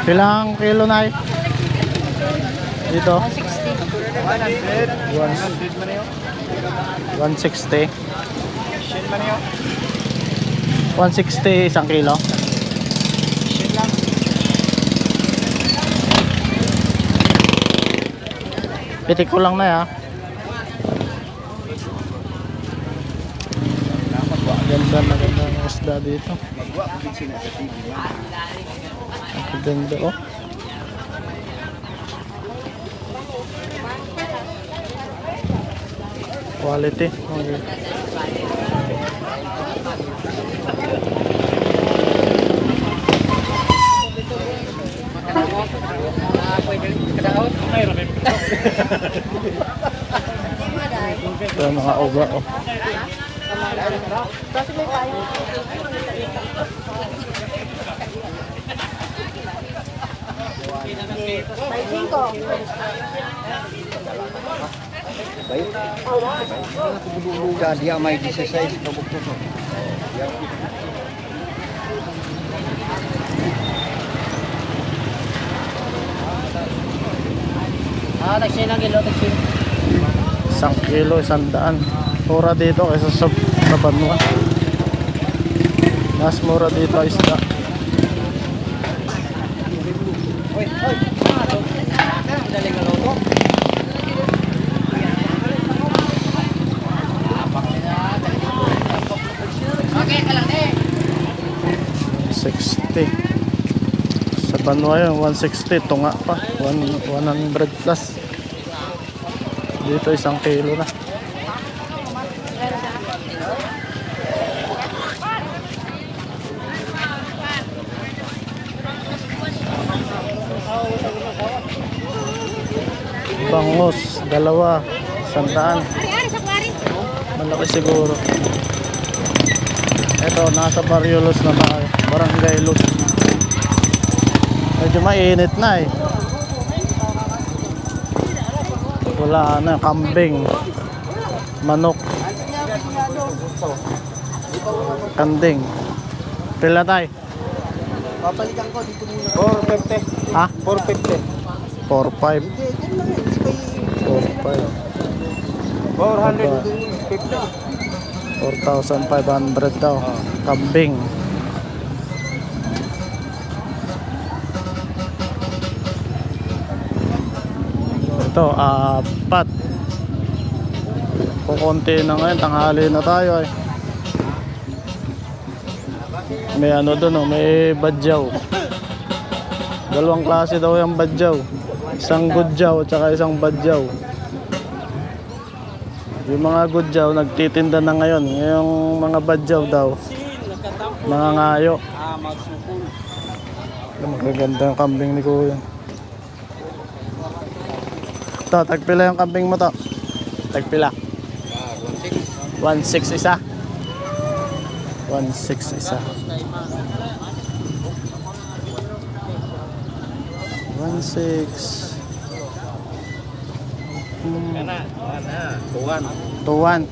Ilang kilo na eh? Dito? 160. 160 isang kilo. Pitik ko lang na ya. Ganda ng isda dito. Ang ganda oh. Quality. Okay. Ito mga oga oh. Dia may 16 kabuk to. Taksi na kilo, taksi. 1 kilo, 100. Mura dito kaysa sa Banwa. Mas mura dito isda. Oy, oy. Daling logo. Okay, kalang eh. 60. Sa Banwa yun, 160. Tunga pa. 100 plus. Dito 1 kilo na. Bangos, dalawa, 100. Malaki siguro. Ito, nasa Barriolos na tayo. Barangay Luz. Medyo mainit na eh. Wala na, kambing, manok, kanding. Pila tayo? Papalitan ko dito muna. 450. Ha? 450. 4.5. 450. 4,500 daw. Kambing. Ito, 4. Kukunti na ngayon, tanghali na tayo eh. May ano doon oh, may badyaw. Dalawang klase daw yung badyaw. Isang gudyaw at saka isang badyaw. Yung mga gudyaw nagtitinda na ngayon. Yung mga badyaw daw, mga ngayo. Magaganda yung kambing ni Kuya. Ito, tagpila yung kambing mo to. Tagpila. 1.6 isa. 1.6 isa. 1.6. Tuwan.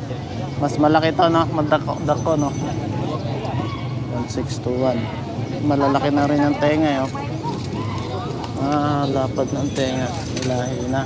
Mas malaki to no, madako no. 1.6 tuwan. Malalaki na rin ang tenga eh, oh. Lapad ng tenga. Ilahi na.